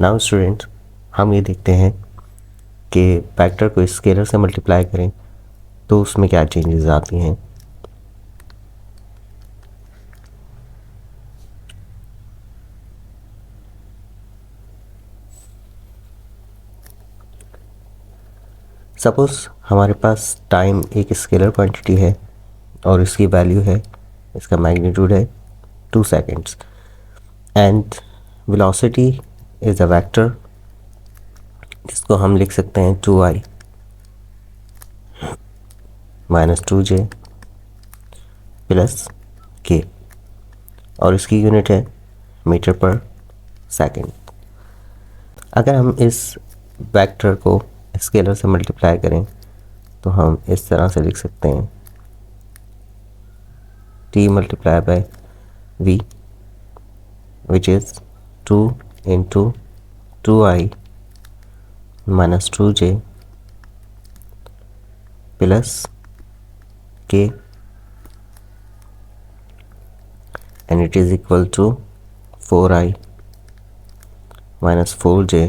Now student, हम ये देखते हैं कि वेक्टर को स्केलर से मल्टीप्लाई करें तो उसमें क्या चेंजेस आती हैं। सपोज हमारे पास टाइम एक स्केलर क्वांटिटी है और इसकी वैल्यू है, इसका मैग्नीट्यूड है 2 seconds and velocity is a vector जिसको हम लिख सकते हैं 2i माइनस 2j प्लस के और इसकी यूनिट है मीटर पर सेकेंड। अगर हम इस वेक्टर को स्केलर से मल्टीप्लाई करें तो हम इस तरह से लिख सकते हैं t multiply by v which is 2 into 2i minus 2j plus k and it is equal to 4i minus 4j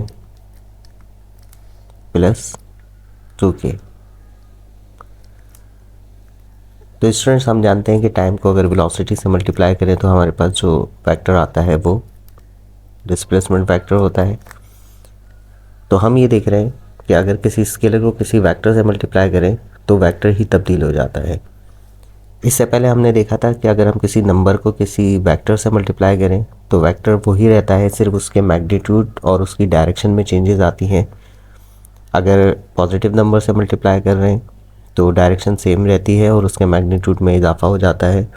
plus 2k। तो स्टूडेंट्स, हम जानते हैं कि टाइम को अगर वेलोसिटी से मल्टीप्लाई करें तो हमारे पास जो वेक्टर आता है वो डिस्प्लेसमेंट वेक्टर होता है। तो हम ये देख रहे हैं कि अगर किसी स्केलर को किसी वेक्टर से मल्टीप्लाई करें तो वेक्टर ही तब्दील हो जाता है। इससे पहले हमने देखा था कि अगर हम किसी नंबर को किसी वेक्टर से मल्टीप्लाई करें तो वेक्टर वही रहता है, सिर्फ उसके मैग्नीट्यूड और उसकी डायरेक्शन में चेंजेस आती हैं। अगर पॉजिटिव नंबर से मल्टीप्लाई कर रहे हैं तो डायरेक्शन सेम रहती है और उसके मैग्नीट्यूड में इजाफा हो जाता है,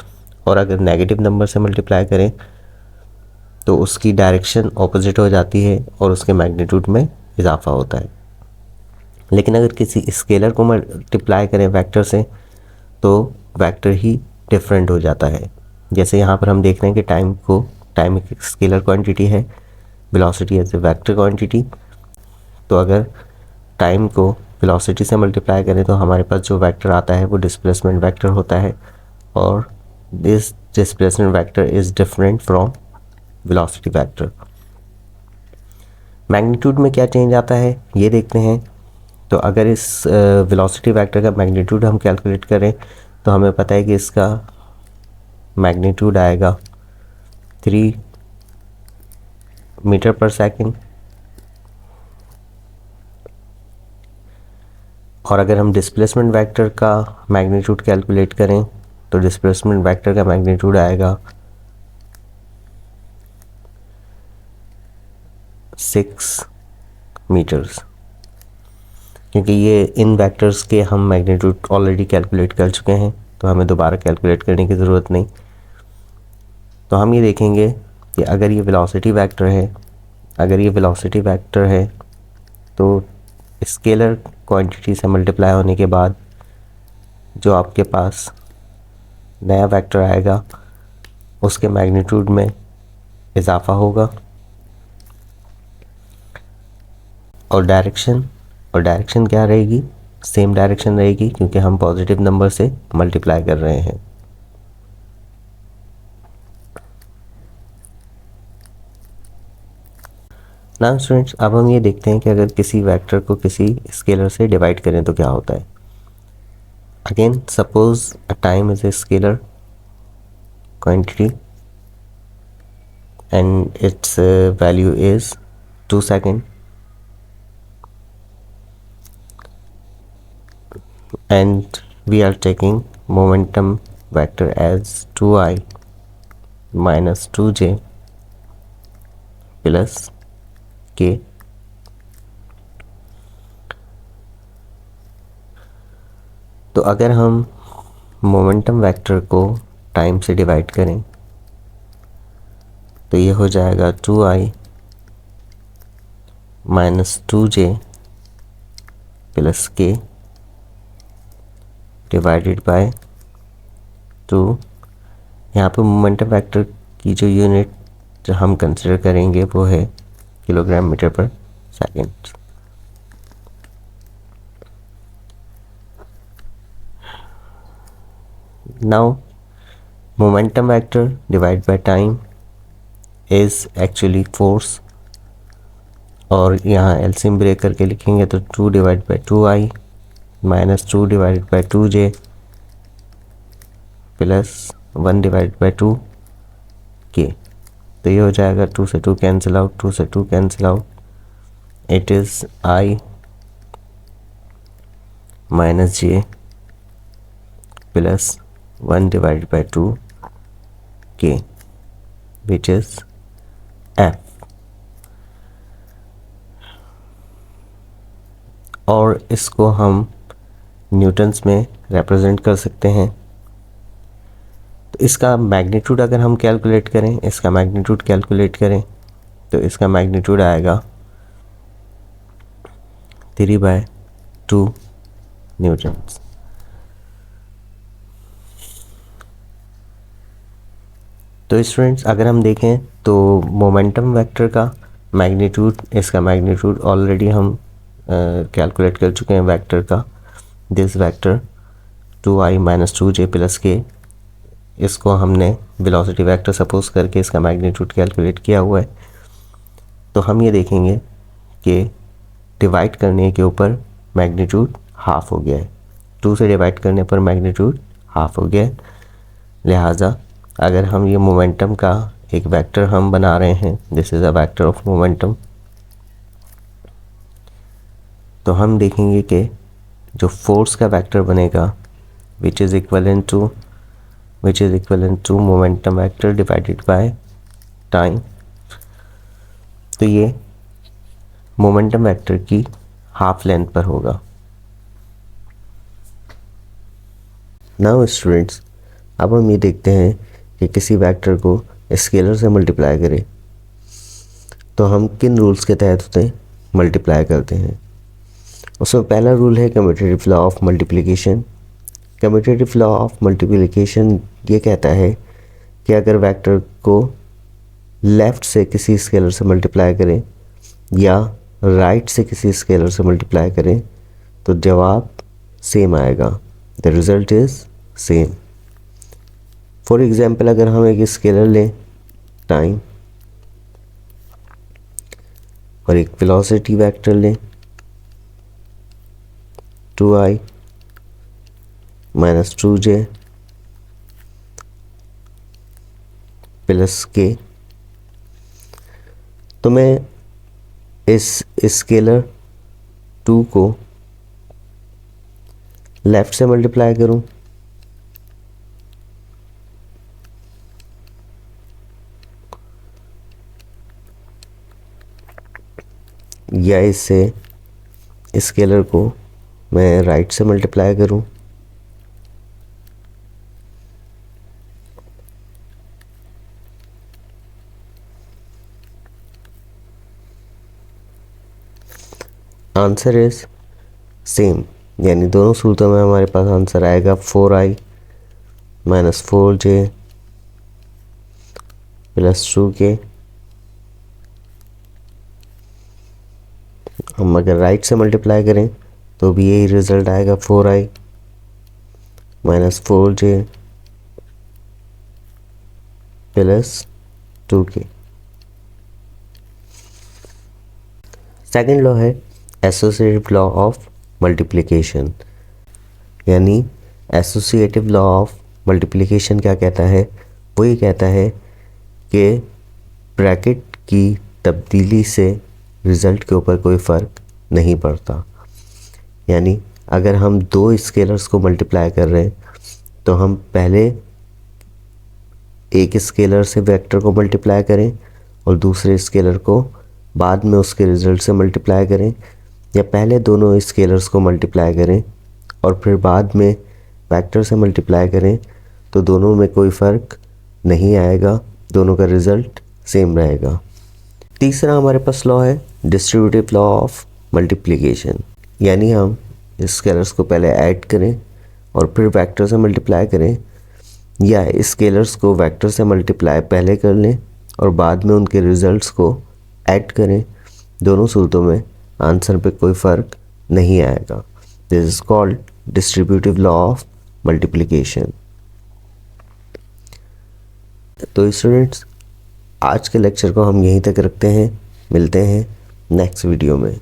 और अगर नेगेटिव नंबर से मल्टीप्लाई करें तो उसकी डायरेक्शन ऑपोजिट हो जाती है और उसके मैग्नीट्यूड में इजाफा होता है। लेकिन अगर किसी स्केलर को मल्टीप्लाई करें वेक्टर से तो वेक्टर ही डिफरेंट हो जाता है। जैसे यहाँ पर हम देख रहे हैं कि टाइम एक स्केलर क्वांटिटी है, velocity as a vector quantity. तो अगर टाइम को वेलोसिटी से मल्टीप्लाई करें तो हमारे पास जो वेक्टर आता है वो डिस्प्लेसमेंट वेक्टर होता है, और this displacement vector is different from velocity vector. Magnitude में क्या चेंज आता है ये देखते हैं। तो अगर इस वेलोसिटी वेक्टर का मैग्नीट्यूड हम कैलकुलेट करें तो हमें पता है कि इसका मैग्नीट्यूड आएगा 3 मीटर पर सेकेंड, और अगर हम डिस्प्लेसमेंट वेक्टर का मैग्नीट्यूड कैलकुलेट करें तो डिस्प्लेसमेंट वेक्टर का मैग्नीट्यूड आएगा 6 मीटर्स। क्योंकि ये इन वेक्टर्स के हम मैग्नीट्यूड ऑलरेडी कैलकुलेट कर चुके हैं तो हमें दोबारा कैलकुलेट करने की ज़रूरत नहीं। तो हम ये देखेंगे कि अगर ये वेलोसिटी वेक्टर है तो स्केलर क्वांटिटी से मल्टीप्लाई होने के बाद जो आपके पास नया वेक्टर आएगा उसके मैग्नीट्यूड में इजाफा होगा, और डायरेक्शन क्या रहेगी, सेम डायरेक्शन रहेगी क्योंकि हम पॉजिटिव नंबर से मल्टीप्लाई कर रहे हैं। नाउ स्टूडेंट्स, अब हम ये देखते हैं कि अगर किसी वेक्टर को किसी स्केलर से डिवाइड करें तो क्या होता है। Again suppose a time is a scalar quantity and it's value is 2 second and we are taking momentum vector as 2i minus 2j plus k। तो अगर हम मोमेंटम वेक्टर को टाइम से डिवाइड करें तो ये हो जाएगा 2i minus 2j plus k divided by 2। यहाँ पे मोमेंटम वेक्टर की जो यूनिट जो हम कंसिडर करेंगे वो है किलोग्राम मीटर पर second. Now momentum vector divide by time is actually force, और यहाँ एलसीएम ब्रेक करके लिखेंगे तो 2 divide by 2i minus 2 divide by 2j plus 1 divide by 2k। तो ये हो जाएगा 2 से 2 कैंसिल आउट, 2 से 2 cancel out, it is i minus j plus 1 divide by 2k which is f। और इसको हम न्यूटन्स में रिप्रेजेंट कर सकते हैं। तो इसका मैग्नीट्यूड अगर हम कैलकुलेट करें, इसका मैग्नीट्यूड कैलकुलेट करें तो इसका मैग्नीट्यूड आएगा 3/2 न्यूटन्स। तो स्टूडेंट्स अगर हम देखें तो मोमेंटम वेक्टर का मैग्नीट्यूड, इसका मैग्नीट्यूड ऑलरेडी हम कैलकुलेट कर चुके हैं वेक्टर का। This vector 2i minus 2j plus k, इसको हमने वेलोसिटी वेक्टर सपोज करके इसका मैग्नीट्यूड कैलकुलेट किया हुआ है। तो हम ये देखेंगे कि डिवाइड करने के ऊपर मैग्नीट्यूड हाफ हो गया है, 2 से डिवाइड करने पर मैग्नीट्यूड हाफ हो गया है। लिहाजा अगर हम ये मोमेंटम का एक वेक्टर हम बना रहे हैं, this is a vector of momentum, तो हम देखेंगे कि जो फोर्स का वेक्टर बनेगा which is equivalent to momentum vector divided by time. तो ये मोमेंटम वेक्टर की हाफ लेंथ पर होगा। नाउ स्टूडेंट्स अब हम ये देखते हैं कि किसी वेक्टर को स्केलर से मल्टीप्लाई करें तो हम किन रूल्स के तहत उसे मल्टीप्लाई करते हैं। उसमें पहला रूल है commutative law of multiplication. Commutative law of multiplication ये कहता है कि अगर वेक्टर को लेफ़्ट से किसी स्केलर से मल्टीप्लाई करें या राइट से किसी स्केलर से मल्टीप्लाई करें तो जवाब सेम आएगा, the result is same. For example अगर हम एक स्केलर लें टाइम और एक वेलोसिटी वेक्टर लें 2i minus 2j plus k, तो मैं इस स्केलर 2 को लेफ़्ट से मल्टीप्लाई करूं या इससे स्केलर को मैं राइट से मल्टीप्लाई करूं, आंसर इज सेम। यानी दोनों सूरतों में हमारे पास आंसर आएगा 4i minus 4j plus 2k। हम अगर राइट से मल्टीप्लाई करें तो भी यही रिज़ल्ट आएगा 4i minus 4j plus 2k। Second law है एसोसिएटिव लॉ ऑफ मल्टीप्लिकेशन। यानी एसोसिएटिव लॉ ऑफ मल्टीप्लिकेशन क्या कहता है, वो ये कहता है कि ब्रैकेट की तब्दीली से रिज़ल्ट के ऊपर कोई फ़र्क नहीं पड़ता। यानी अगर हम दो स्केलर्स को मल्टीप्लाई कर रहे हैं तो हम पहले एक स्केलर से वेक्टर को मल्टीप्लाई करें और दूसरे स्केलर को बाद में उसके रिज़ल्ट से मल्टीप्लाई करें, या पहले दोनों स्केलर्स को मल्टीप्लाई करें और फिर बाद में वेक्टर से मल्टीप्लाई करें, तो दोनों में कोई फ़र्क नहीं आएगा, दोनों का रिज़ल्ट सेम रहेगा। तीसरा हमारे पास लॉ है डिस्ट्रीब्यूटिव लॉ ऑफ मल्टीप्लिकेशन। यानी हम स्केलर्स को पहले ऐड करें और फिर वेक्टर से मल्टीप्लाई करें, या स्केलर्स को वेक्टर से मल्टीप्लाई पहले कर लें और बाद में उनके रिज़ल्ट्स को ऐड करें, दोनों सूरतों में आंसर पे कोई फ़र्क नहीं आएगा। This is called distributive law of multiplication. तो स्टूडेंट्स आज के लेक्चर को हम यहीं तक रखते हैं, मिलते हैं नेक्स्ट वीडियो में।